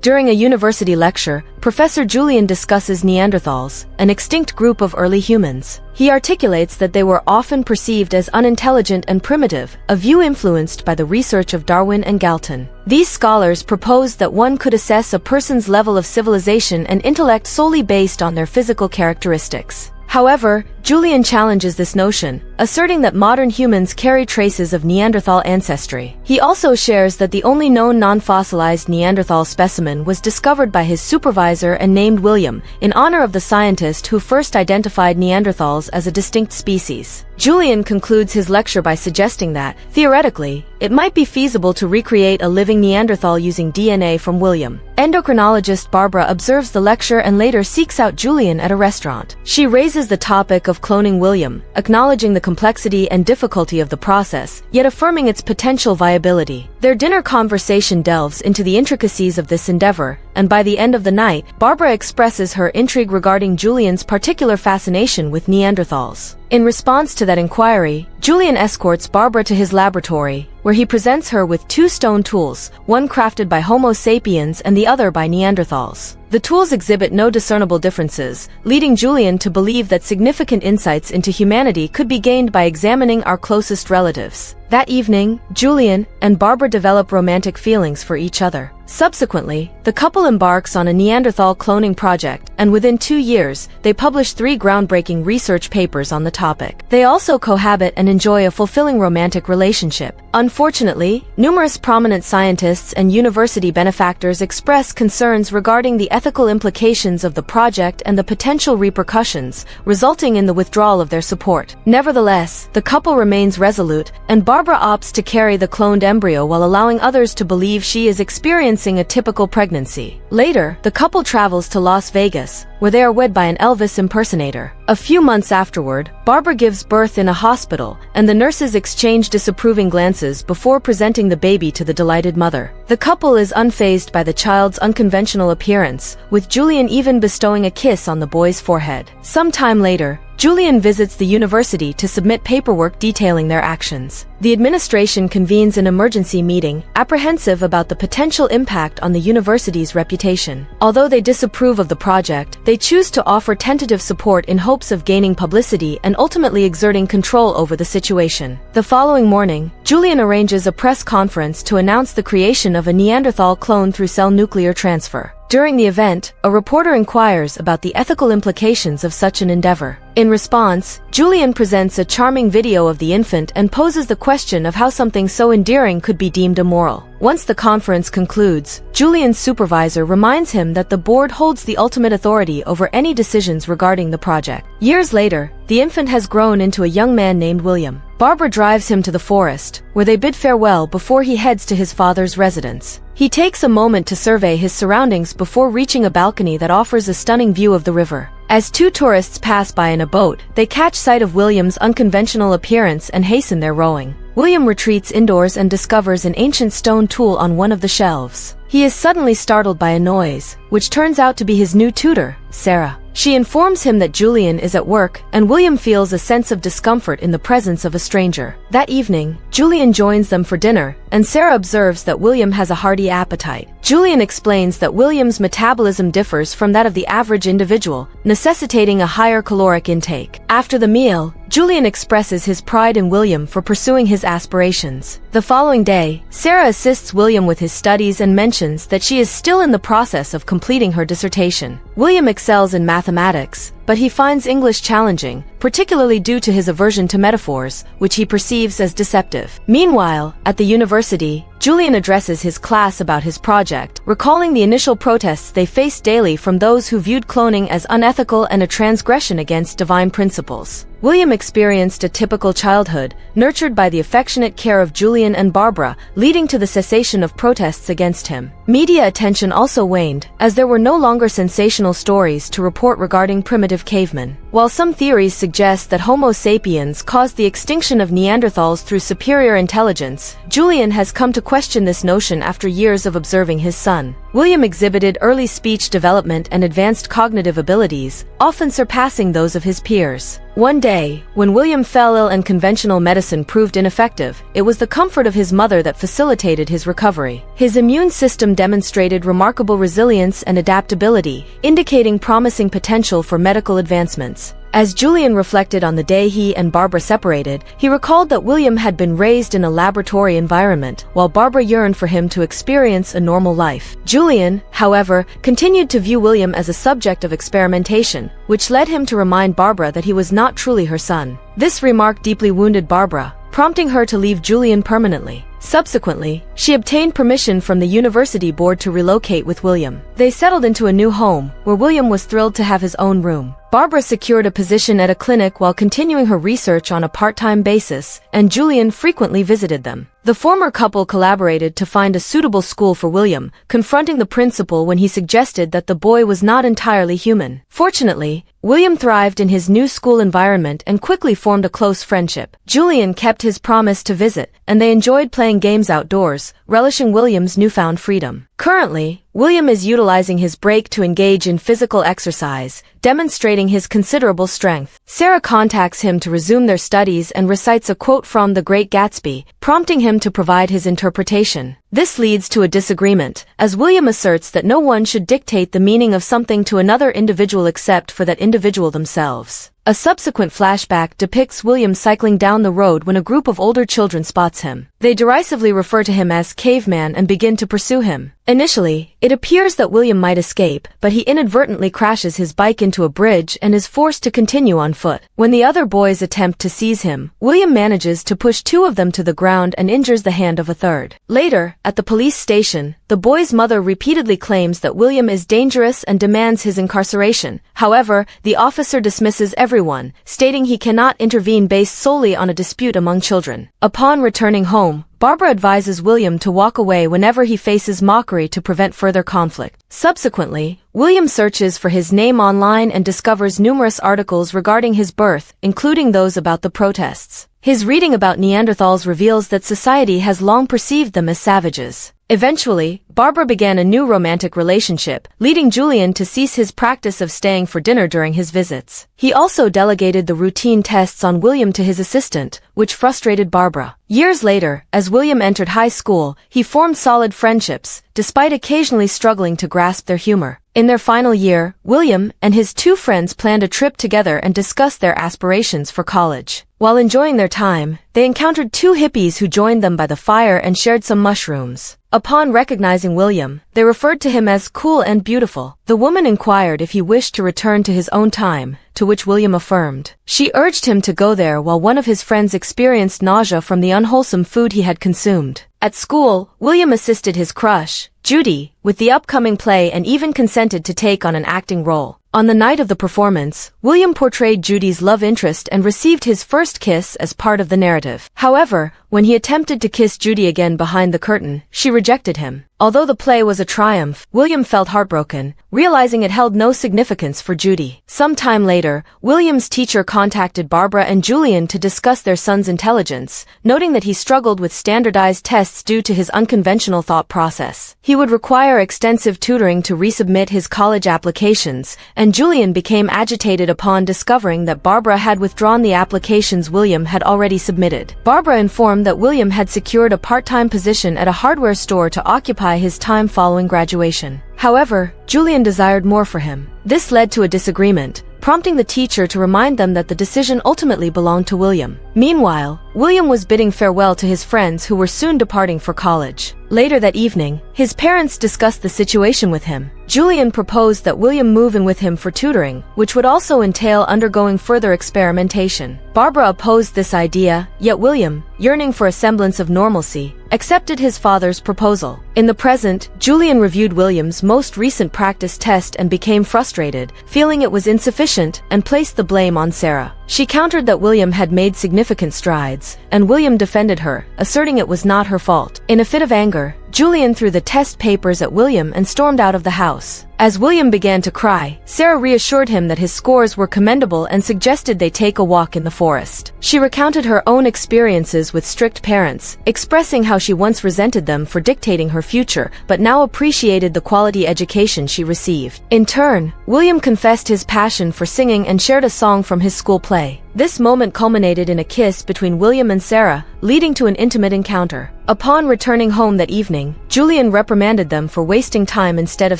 During a university lecture, Professor Julian discusses Neanderthals, an extinct group of early humans. He articulates that they were often perceived as unintelligent and primitive, a view influenced by the research of Darwin and Galton. These scholars proposed that one could assess a person's level of civilization and intellect solely based on their physical characteristics. However, Julian challenges this notion, asserting that modern humans carry traces of Neanderthal ancestry. He also shares that the only known non-fossilized Neanderthal specimen was discovered by his supervisor and named William, in honor of the scientist who first identified Neanderthals as a distinct species. Julian concludes his lecture by suggesting that, theoretically, it might be feasible to recreate a living Neanderthal using DNA from William. Endocrinologist Barbara observes the lecture and later seeks out Julian at a restaurant. She raises the topic of cloning William, acknowledging the complexity and difficulty of the process, yet affirming its potential viability. Their dinner conversation delves into the intricacies of this endeavor, and by the end of the night, Barbara expresses her intrigue regarding Julian's particular fascination with Neanderthals. In response to that inquiry, Julian escorts Barbara to his laboratory, where he presents her with two stone tools, one crafted by Homo sapiens and the other by Neanderthals. The tools exhibit no discernible differences, leading Julian to believe that significant insights into humanity could be gained by examining our closest relatives. That evening, Julian and Barbara develop romantic feelings for each other. Subsequently, the couple embarks on a Neanderthal cloning project, and within 2 years, they publish 3 groundbreaking research papers on the topic. They also cohabit and enjoy a fulfilling romantic relationship. Unfortunately, numerous prominent scientists and university benefactors express concerns regarding the ethical implications of the project and the potential repercussions, resulting in the withdrawal of their support. Nevertheless, the couple remains resolute, and Barbara opts to carry the cloned embryo while allowing others to believe she is experiencing a typical pregnancy. Later, the couple travels to Las Vegas, where they are wed by an Elvis impersonator. A few months afterward, Barbara gives birth in a hospital, and the nurses exchange disapproving glances before presenting the baby to the delighted mother. The couple is unfazed by the child's unconventional appearance, with Julian even bestowing a kiss on the boy's forehead. Some time later, Julian visits the university to submit paperwork detailing their actions. The administration convenes an emergency meeting, apprehensive about the potential impact on the university's reputation. Although they disapprove of the project, they choose to offer tentative support in hopes of gaining publicity and ultimately exerting control over the situation. The following morning, Julian arranges a press conference to announce the creation of a Neanderthal clone through cell nuclear transfer. During the event, a reporter inquires about the ethical implications of such an endeavor. In response, Julian presents a charming video of the infant and poses the question of how something so endearing could be deemed immoral. Once the conference concludes, Julian's supervisor reminds him that the board holds the ultimate authority over any decisions regarding the project. Years later, the infant has grown into a young man named William. Barbara drives him to the forest, where they bid farewell before he heads to his father's residence. He takes a moment to survey his surroundings before reaching a balcony that offers a stunning view of the river. As 2 tourists pass by in a boat, they catch sight of William's unconventional appearance and hasten their rowing. William retreats indoors and discovers an ancient stone tool on one of the shelves. He is suddenly startled by a noise, which turns out to be his new tutor, Sarah. She informs him that Julian is at work, and William feels a sense of discomfort in the presence of a stranger. That evening, Julian joins them for dinner, and Sarah observes that William has a hearty appetite. Julian explains that William's metabolism differs from that of the average individual, necessitating a higher caloric intake. After the meal, Julian expresses his pride in William for pursuing his aspirations. The following day, Sarah assists William with his studies and mentions that she is still in the process of completing her dissertation. William excels in mathematics, but he finds English challenging, particularly due to his aversion to metaphors, which he perceives as deceptive. Meanwhile, at the university, Julian addresses his class about his project, recalling the initial protests they faced daily from those who viewed cloning as unethical and a transgression against divine principles. William experienced a typical childhood, nurtured by the affectionate care of Julian and Barbara, leading to the cessation of protests against him. Media attention also waned, as there were no longer sensational stories to report regarding primitive cavemen. While some theories suggest that Homo sapiens caused the extinction of Neanderthals through superior intelligence, Julian has come to question this notion after years of observing his son. William exhibited early speech development and advanced cognitive abilities, often surpassing those of his peers. One day, when William fell ill and conventional medicine proved ineffective, it was the comfort of his mother that facilitated his recovery. His immune system demonstrated remarkable resilience and adaptability, indicating promising potential for medical advancements. As Julian reflected on the day he and Barbara separated, he recalled that William had been raised in a laboratory environment, while Barbara yearned for him to experience a normal life. Julian, however, continued to view William as a subject of experimentation, which led him to remind Barbara that he was not truly her son. This remark deeply wounded Barbara, prompting her to leave Julian permanently. Subsequently, she obtained permission from the university board to relocate with William. They settled into a new home, where William was thrilled to have his own room. Barbara secured a position at a clinic while continuing her research on a part-time basis, and Julian frequently visited them. The former couple collaborated to find a suitable school for William, confronting the principal when he suggested that the boy was not entirely human. Fortunately, William thrived in his new school environment and quickly formed a close friendship. Julian kept his promise to visit, and they enjoyed playing games outdoors, relishing William's newfound freedom. Currently, William is utilizing his break to engage in physical exercise, demonstrating his considerable strength. Sarah contacts him to resume their studies and recites a quote from The Great Gatsby, prompting him to provide his interpretation. This leads to a disagreement, as William asserts that no one should dictate the meaning of something to another individual except for that individual themselves. A subsequent flashback depicts William cycling down the road when a group of older children spots him. They derisively refer to him as Caveman and begin to pursue him. Initially, it appears that William might escape, but he inadvertently crashes his bike into a bridge and is forced to continue on foot. When the other boys attempt to seize him, William manages to push two of them to the ground and injures the hand of a third. Later, at the police station, the boy's mother repeatedly claims that William is dangerous and demands his incarceration. However, the officer dismisses everyone, stating he cannot intervene based solely on a dispute among children. Upon returning home, Barbara advises William to walk away whenever he faces mockery to prevent further conflict. Subsequently, William searches for his name online and discovers numerous articles regarding his birth, including those about the protests. His reading about Neanderthals reveals that society has long perceived them as savages. Eventually, Barbara began a new romantic relationship, leading Julian to cease his practice of staying for dinner during his visits. He also delegated the routine tests on William to his assistant, which frustrated Barbara. Years later, as William entered high school, he formed solid friendships, despite occasionally struggling to grasp their humor. In their final year, William and his two friends planned a trip together and discussed their aspirations for college. While enjoying their time, they encountered two hippies who joined them by the fire and shared some mushrooms. Upon recognizing William, they referred to him as cool and beautiful. The woman inquired if he wished to return to his own time, to which William affirmed. She urged him to go there while one of his friends experienced nausea from the unwholesome food he had consumed. At school, William assisted his crush, Judy, with the upcoming play and even consented to take on an acting role. On the night of the performance, William portrayed Judy's love interest and received his first kiss as part of the narrative. However, when he attempted to kiss Judy again behind the curtain, she rejected him. Although the play was a triumph, William felt heartbroken, realizing it held no significance for Judy. Some time later, William's teacher contacted Barbara and Julian to discuss their son's intelligence, noting that he struggled with standardized tests due to his unconventional thought process. He would require extensive tutoring to resubmit his college applications, and Julian became agitated upon discovering that Barbara had withdrawn the applications William had already submitted. Barbara informed that William had secured a part-time position at a hardware store to occupy his time following graduation. However, Julian desired more for him. This led to a disagreement, prompting the teacher to remind them that the decision ultimately belonged to William. Meanwhile, William was bidding farewell to his friends who were soon departing for college. Later that evening, his parents discussed the situation with him. Julian proposed that William move in with him for tutoring, which would also entail undergoing further experimentation. Barbara opposed this idea, yet William, yearning for a semblance of normalcy, accepted his father's proposal. In the present, Julian reviewed William's most recent practice test and became frustrated, feeling it was insufficient, and placed the blame on Sarah. She countered that William had made significant strides, and William defended her, asserting it was not her fault. In a fit of anger, Julian threw the test papers at William and stormed out of the house. As William began to cry, Sarah reassured him that his scores were commendable and suggested they take a walk in the forest. She recounted her own experiences with strict parents, expressing how she once resented them for dictating her future, but now appreciated the quality education she received. In turn, William confessed his passion for singing and shared a song from his school play. This moment culminated in a kiss between William and Sarah, leading to an intimate encounter. Upon returning home that evening, Julian reprimanded them for wasting time instead of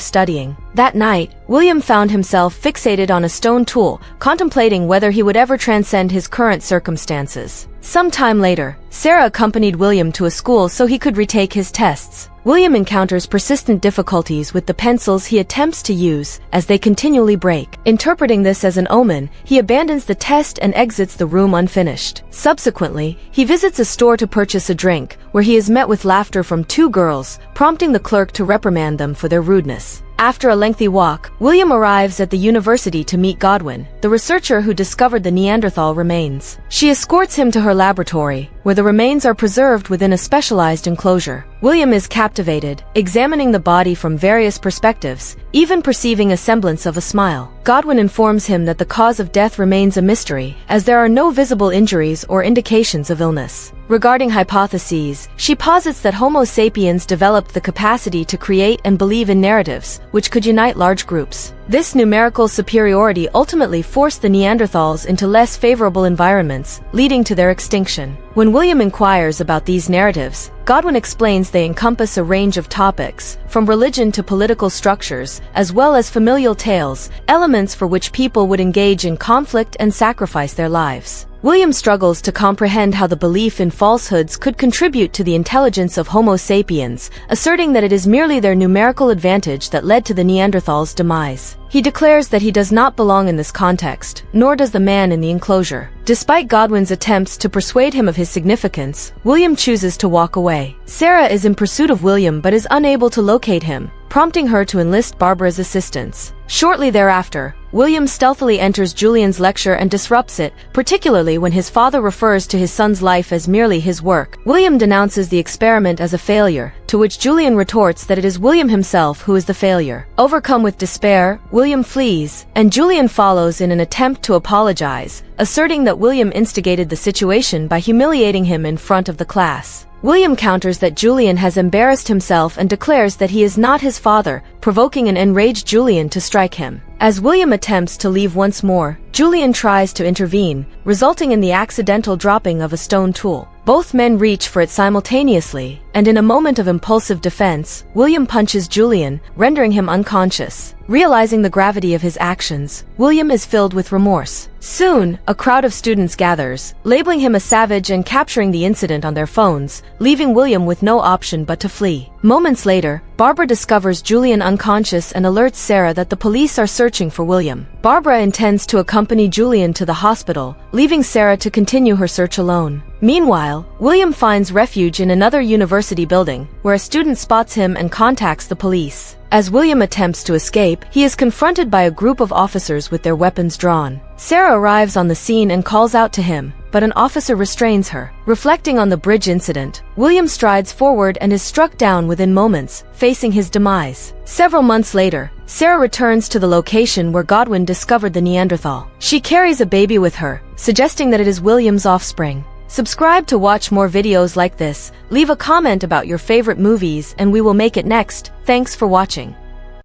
studying. That night, William found himself fixated on a stone tool, contemplating whether he would ever transcend his current circumstances. Some time later, Sarah accompanied William to a school so he could retake his tests. William encounters persistent difficulties with the pencils he attempts to use as they continually break. Interpreting this as an omen, he abandons the test and exits the room unfinished. Subsequently, he visits a store to purchase a drink, where he is met with laughter from two girls, prompting the clerk to reprimand them for their rudeness. After a lengthy walk, William arrives at the university to meet Godwin, the researcher who discovered the Neanderthal remains. She escorts him to her laboratory, where the remains are preserved within a specialized enclosure. William is captivated, examining the body from various perspectives, even perceiving a semblance of a smile. Godwin informs him that the cause of death remains a mystery, as there are no visible injuries or indications of illness. Regarding hypotheses, she posits that Homo sapiens developed the capacity to create and believe in narratives, which could unite large groups. This numerical superiority ultimately forced the Neanderthals into less favorable environments, leading to their extinction. When William inquires about these narratives, Godwin explains they encompass a range of topics, from religion to political structures, as well as familial tales, elements for which people would engage in conflict and sacrifice their lives. William struggles to comprehend how the belief in falsehoods could contribute to the intelligence of Homo sapiens, asserting that it is merely their numerical advantage that led to the Neanderthals' demise. He declares that he does not belong in this context, nor does the man in the enclosure. Despite Godwin's attempts to persuade him of his significance, William chooses to walk away. Sarah is in pursuit of William but is unable to locate him, prompting her to enlist Barbara's assistance. Shortly thereafter, William stealthily enters Julian's lecture and disrupts it, particularly when his father refers to his son's life as merely his work. William denounces the experiment as a failure, to which Julian retorts that it is William himself who is the failure. Overcome with despair, William flees, and Julian follows in an attempt to apologize, asserting that William instigated the situation by humiliating him in front of the class. William counters that Julian has embarrassed himself and declares that he is not his father, provoking an enraged Julian to strike him. As William attempts to leave once more, Julian tries to intervene, resulting in the accidental dropping of a stone tool. Both men reach for it simultaneously, and in a moment of impulsive defense, William punches Julian, rendering him unconscious. Realizing the gravity of his actions, William is filled with remorse. Soon, a crowd of students gathers, labeling him a savage and capturing the incident on their phones, leaving William with no option but to flee. Moments later, Barbara discovers Julian unconscious and alerts Sarah that the police are searching for William. Barbara intends to accompany Julian to the hospital, leaving Sarah to continue her search alone. Meanwhile, William finds refuge in another university building, where a student spots him and contacts the police. As William attempts to escape, he is confronted by a group of officers with their weapons drawn. Sarah arrives on the scene and calls out to him, but an officer restrains her. Reflecting on the bridge incident, William strides forward and is struck down within moments, facing his demise. Several months later, Sarah returns to the location where Godwin discovered the Neanderthal. She carries a baby with her, suggesting that it is William's offspring. Subscribe to watch more videos like this, leave a comment about your favorite movies and we will make it next. Thanks for watching.